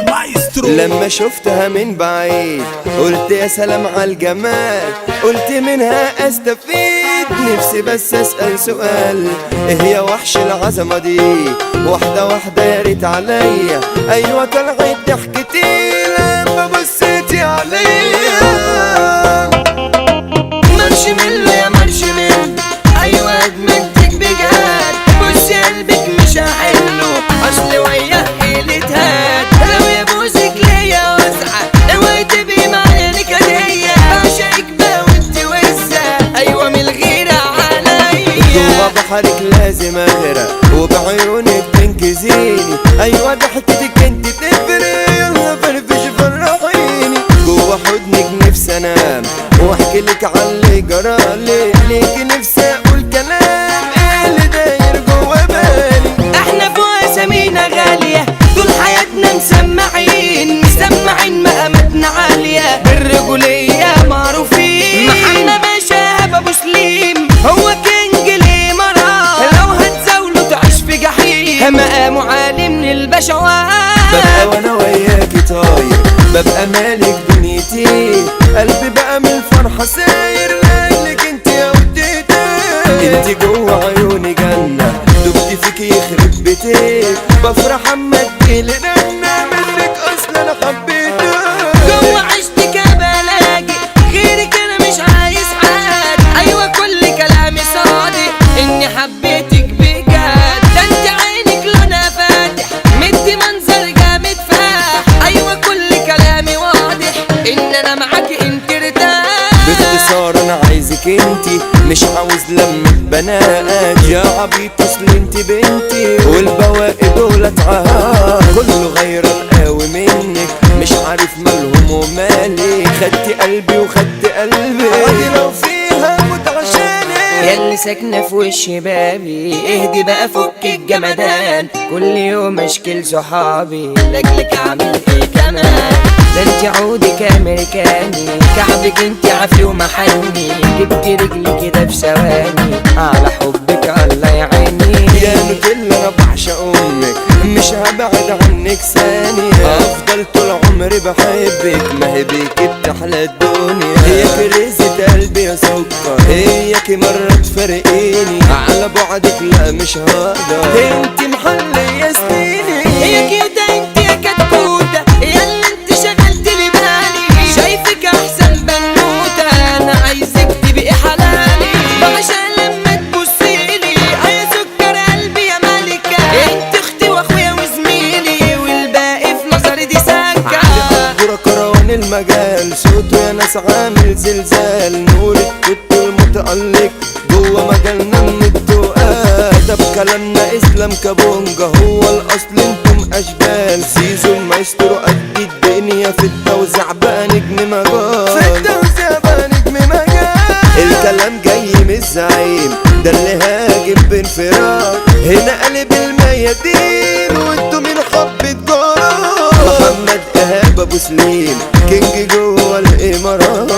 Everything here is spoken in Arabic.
المايسترو. لما شفتها من بعيد قلت يا سلام على الجمال، قلت منها استفيد. نفسي بس اسأل سؤال، ايه يا وحش العظمة دي؟ واحدة واحدة يا ريت عليا. ايوه طلعت ضحكتي لما بصيتي عليا. مارشميلو يا مارشميلو، ايوه ادمنتك بجد. بصي قلبك مش هحله، اصل وياه حيلتها. لو يا بوزك ليا واسعة، اوعي تبقي معايا نكدية. بعشقك بقى وانت وزة، ايوه من الغيرة عليا. جوا بحرك لازم اغرق وبعيونك تنكزيني. ايوه ضحكتك انت تفرق، يلا فرفش فرحيني. جوا حضنك نفسي انام واحكي لك على اللي جرالي. ليكي نفسي اقول كلام ايه اللي داير جوا بالي. احنا فوق اسامينا غالية، طول حياتنا مسمعين مقاماتنا عالية. بالرجولية معروفين، محمد باشا ابو سليم هو كينج الامارات. لو هتزاوله تعيش في جحيم، مقامه عالي من البشوات. ببقى وانا وياكي طاير، ببقى مالك دنيتي. قلبي بقى من الفرحة ساير لاجلك انت يا وديتي. انت جوا عيوني جنة، دبت فيكي يخرب بيتك. بفرح اما تجيلي رنة منك اصلا انا حبيتك. جوا عشتك يا بلاجي، غيرك انا مش عايز حد. ايوه كل كلامي صادق اني حبيتك بجد. ده انت عينك لونها فاتح، مدي منظر جامد فاح. ايوه كل كلامي واضح ان انا معاكي انت ارتاح. باختصار انا عايزك انتي، مش عاوز لمة بنات. يا عبيط اصل انتي بنتي والبواقي دولت عهات. كله غيران قوي منك، مش عارف مالهم ومالي. خدتي قلبي وخدت قلبي، عادي لو فيها موت عشاني. ياللي ساكنة في وش بابي، اهدي بقى فك الجمدان. كل يوم اشكل صحابي، لاجلك اعمل ايه كمان؟ ده انت عودك امريكاني، كعبك انت عافي ومحني. جبت رجلي كده في ثواني، على حبك الله يعيني. يا نوتيلا انا بعشق امك، مش هبعد عنك ثانية. افضل طول عمري بحبك، ما هي بيكي بتحلى الدنيا. هي كريزة قلبي يا سكر، هيكي مرة تفرقيني. على بعدك لا مش هقدر، انت محلية سنيني. هي كده انت يا كتكوتة، ياللي انت شغلت لي بالي. شايفك احسن بنوتة، انا عايزك تبقي حلالي. بعشق لما تبصيلي، يا سكر قلبي يا ملكة. انت اختي واخويا وزميلي، والباقي في نظري دي سكة. كرة كروان المجال، صوته يا ناس عامل زلزال. نورك كنت المتألق جوا مجالنا من التقال. ده بكلامنا اسلام كابونجا هو الاصل، انتم اشبال. سيزو المايسترو قد الدنيا في التوزيع بقى نجم مجال. في التوزيع بقى نجم مجال. الكلام جاي من الزعيم، ده اللي هاجم بانفراد. هنا قلب الميادين وانتم من حبة جراد. محمد ايهاب ابو سليم كينج جوا الامارات.